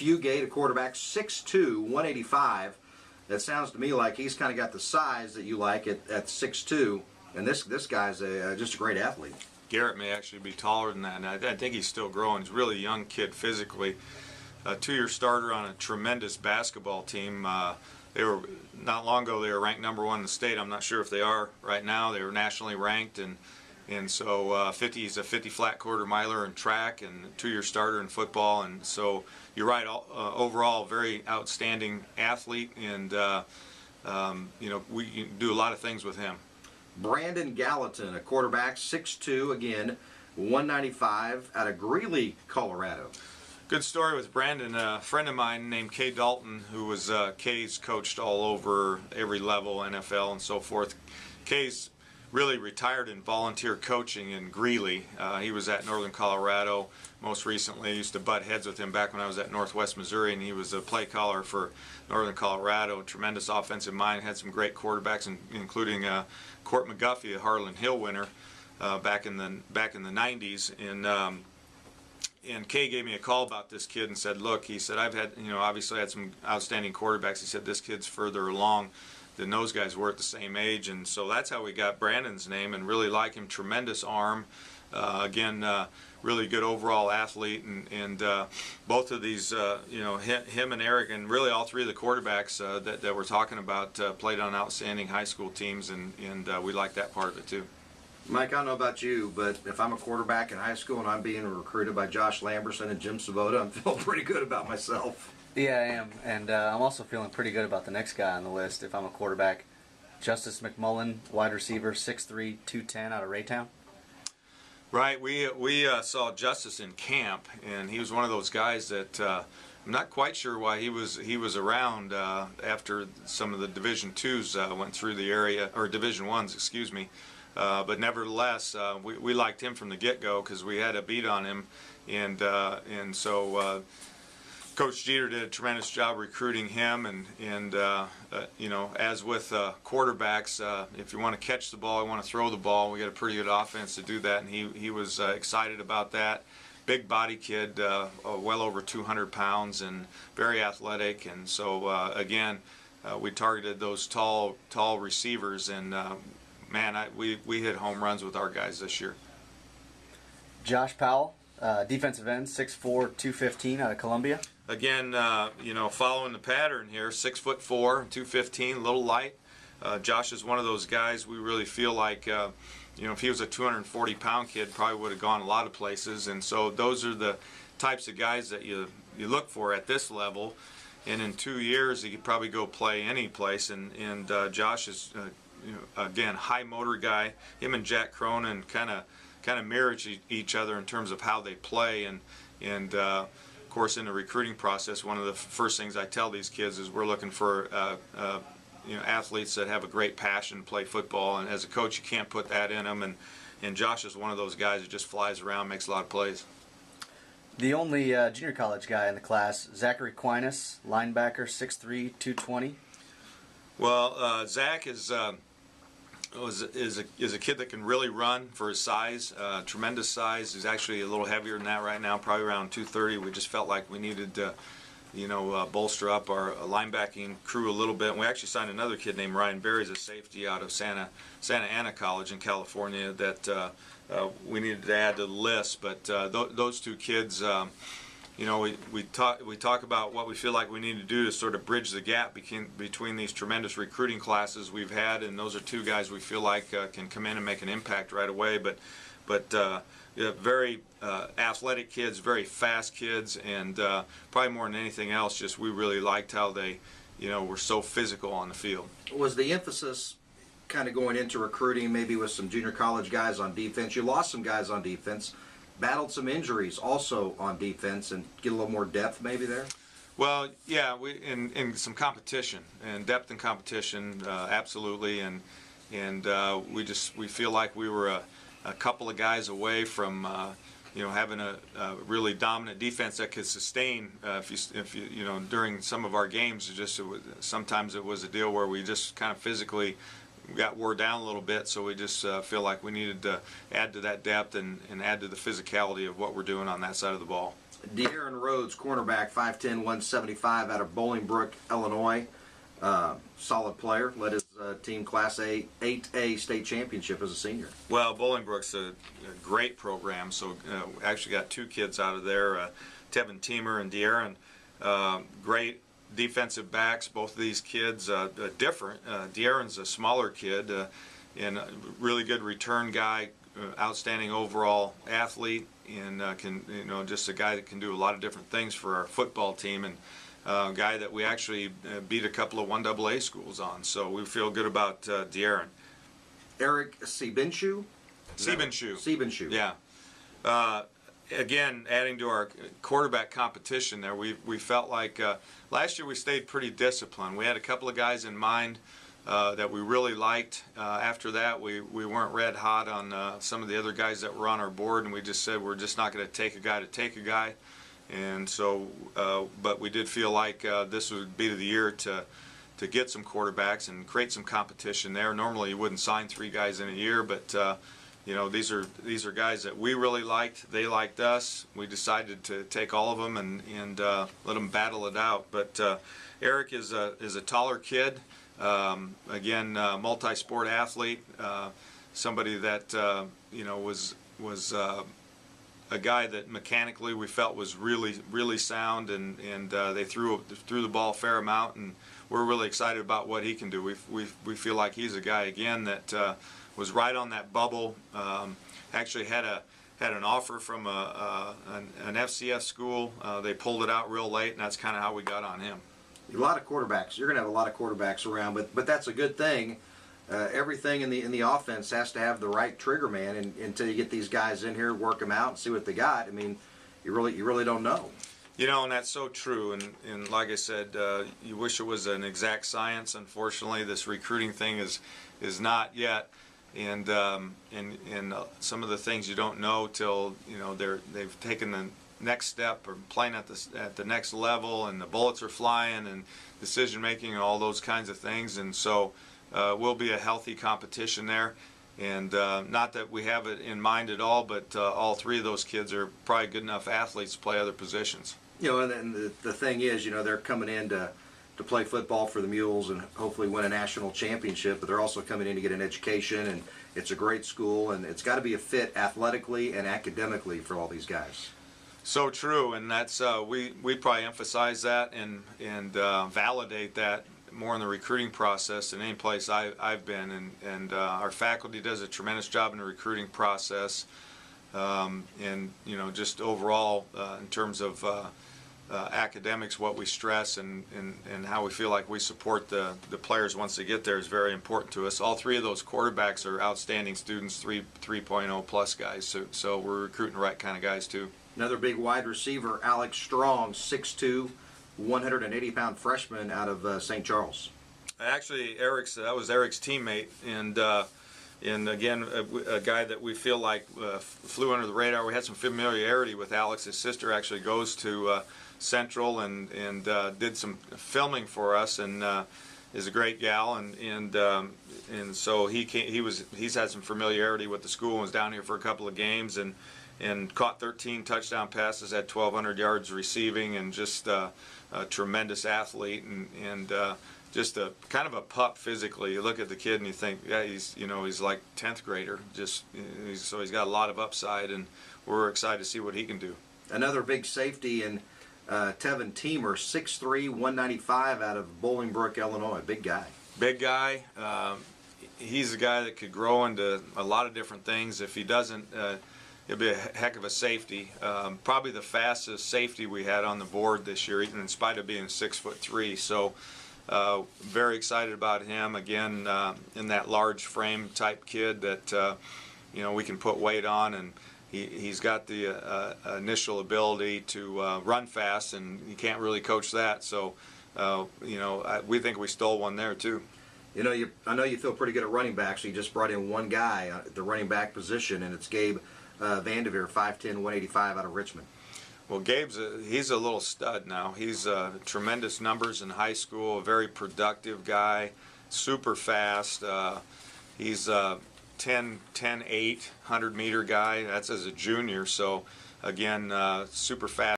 Fugate, a quarterback, 6'2", 185. That sounds to me like he's kind of got the size that you like at 6'2", and this guy's just a great athlete. Garrett may actually be taller than that, and I think he's still growing. He's a really young kid physically. A 2-year starter on a tremendous basketball team. They were, not long ago, they were ranked #1 in the state. I'm not sure if they are right now. They were nationally ranked, and so he's a 50 flat quarter miler in track and 2-year starter in football. And so you're right, overall very outstanding athlete, and we can do a lot of things with him. Brandon Gallatin, a quarterback, 6'2", again, 195, out of Greeley, Colorado. Good story with Brandon. A friend of mine named Kay Dalton, who was Kay's coached all over every level, NFL and so forth. Kay's really retired in volunteer coaching in Greeley. He was at Northern Colorado most recently. I used to butt heads with him back when I was at Northwest Missouri, and he was a play caller for Northern Colorado. Tremendous offensive mind, had some great quarterbacks, including Court McGuffey, a Harlan Hill winner back in the 90s. And Kay gave me a call about this kid and said, look, he said, I've had, obviously had some outstanding quarterbacks. He said, this kid's further along than those guys were at the same age. And so that's how we got Brandon's name, and really like him. Tremendous arm. Again, really good overall athlete. And both of these, him and Eric, and really all three of the quarterbacks that we're talking about played on outstanding high school teams, and we like that part of it too. Mike, I don't know about you, but if I'm a quarterback in high school and I'm being recruited by Josh Lamberson and Jim Svoboda, I'm feeling pretty good about myself. Yeah, I am, and I'm also feeling pretty good about the next guy on the list if I'm a quarterback. Justice McMullen, wide receiver, 6'3", 210, out of Raytown. Right, we saw Justice in camp, and he was one of those guys that I'm not quite sure why he was around after some of the Division IIs went through the area, or Division I's, excuse me. But nevertheless, we liked him from the get-go because we had a beat on him, and so Coach Jeter did a tremendous job recruiting him, and as with quarterbacks, if you want to catch the ball, you want to throw the ball, we got a pretty good offense to do that, and he was excited about that. Big body kid, well over 200 pounds, and very athletic, and so again, we targeted those tall receivers, and man, we hit home runs with our guys this year. Josh Powell, defensive end, 6'4", 215, out of Columbia. Again, following the pattern here, 6'4", 215, a little light. Josh is one of those guys we really feel like, if he was a 240-pound kid, probably would have gone a lot of places. And so those are the types of guys that you look for at this level. And in 2 years, he could probably go play any place. And Josh is, again, high motor guy. Him and Jack Cronin kind of mirror each other in terms of how they play. And of course, in the recruiting process, one of the first things I tell these kids is we're looking for athletes that have a great passion, play football, and as a coach, you can't put that in them. And Josh is one of those guys that just flies around, makes a lot of plays. The only junior college guy in the class, Zachary Quinas, linebacker, 6'3", 220. Well, Zach is a kid that can really run for his size, tremendous size. He's actually a little heavier than that right now, probably around 230. We just felt like we needed to, bolster up our linebacking crew a little bit. And we actually signed another kid named Ryan Berry as a safety out of Santa Ana College in California that we needed to add to the list. But those two kids, we talk about what we feel like we need to do to sort of bridge the gap between these tremendous recruiting classes we've had, and those are two guys we feel like can come in and make an impact right away. But very athletic kids, very fast kids, and probably more than anything else, just we really liked how they, were so physical on the field. Was the emphasis kind of going into recruiting, maybe with some junior college guys on defense? You lost some guys on defense. Battled some injuries also on defense, and get a little more depth maybe there? Well, yeah, we in some competition and depth and competition, absolutely, and we feel like we were a couple of guys away from having a really dominant defense that could sustain. If you during some of our games, sometimes it was a deal where we just kind of physically got wore down a little bit, so we just feel like we needed to add to that depth and add to the physicality of what we're doing on that side of the ball. De'Aaron Rhodes, cornerback, 5'10", 175 out of Bolingbrook, Illinois. Solid player. Led his team Class A 8A state championship as a senior. Well, Bolingbrook's a great program. So actually got two kids out of there, Tevin Teamer and De'Aaron. Great defensive backs. Both of these kids different. De'Aaron's a smaller kid and a really good return guy. Outstanding overall athlete, and just a guy that can do a lot of different things for our football team, and a guy that we actually beat a couple of 1AA schools on. So we feel good about De'Aaron. Eric Siebenschuh. Siebenschuh. Yeah. Again, adding to our quarterback competition there, we felt like last year we stayed pretty disciplined. We had a couple of guys in mind that we really liked. After that, we weren't red hot on some of the other guys that were on our board, and we just said we're just not going to take a guy. And so, but we did feel like this would be the year to get some quarterbacks and create some competition there. Normally, you wouldn't sign 3 guys in a year, but these are guys that we really liked. They liked us. We decided to take all of them and let them battle it out. But Eric is a taller kid. Again, multi-sport athlete, somebody that was a guy that mechanically we felt was really sound, and they threw the ball a fair amount, and we're really excited about what he can do. We feel like he's a guy again that was right on that bubble. Actually had an offer from an FCS school. They pulled it out real late, and that's kind of how we got on him. A lot of quarterbacks. You're going to have a lot of quarterbacks around, but that's a good thing. Everything in the offense has to have the right trigger man, and until you get these guys in here, work them out, and see what they got. I mean, you really don't know. And that's so true. And like I said, you wish it was an exact science. Unfortunately, this recruiting thing is not yet. And some of the things you don't know till they've taken the next step or playing at the next level, and the bullets are flying, and decision making and all those kinds of things. And so will be a healthy competition there, and not that we have it in mind at all, but all 3 of those kids are probably good enough athletes to play other positions. And the thing is, they're coming in to play football for the Mules and hopefully win a national championship, but they're also coming in to get an education, and it's a great school, and it's got to be a fit athletically and academically for all these guys. So true, and that's we probably emphasize that and validate that more in the recruiting process than any place I've been, and our faculty does a tremendous job in the recruiting process, and just overall in terms of academics, what we stress and how we feel like we support the players once they get there is very important to us. All 3 of those quarterbacks are outstanding students, 3.0 plus guys, so we're recruiting the right kind of guys too. Another big wide receiver, Alex Strong, 6'2", 180-pound freshman out of St. Charles. Actually, that was Eric's teammate, and again, a guy that we feel like flew under the radar. We had some familiarity with Alex. His sister actually goes to Central and did some filming for us, and is a great gal, and so he's had some familiarity with the school and was down here for a couple of games, and caught 13 touchdown passes, had 1,200 yards receiving, and just a tremendous athlete, and just a kind of a pup physically. You look at the kid and you think, yeah, he's like 10th grader. So he's got a lot of upside, and we're excited to see what he can do. Another big safety in Tevin Teamer, 6'3", 195 out of Bolingbrook, Illinois. Big guy. Big guy. He's a guy that could grow into a lot of different things. If he doesn't, he'll be a heck of a safety. Probably the fastest safety we had on the board this year, even in spite of being 6'3". So very excited about him. Again, in that large frame type kid that we can put weight on, and he's got the initial ability to run fast, and you can't really coach that. So we think we stole one there too. I know you feel pretty good at running back, so you just brought in one guy at the running back position, and it's Gabe Vanderveer, 5'10", 185 out of Richmond. Well, he's a little stud now. He's tremendous numbers in high school, a very productive guy, super fast. He's 10'8", 100-meter guy. That's as a junior, so again, super fast.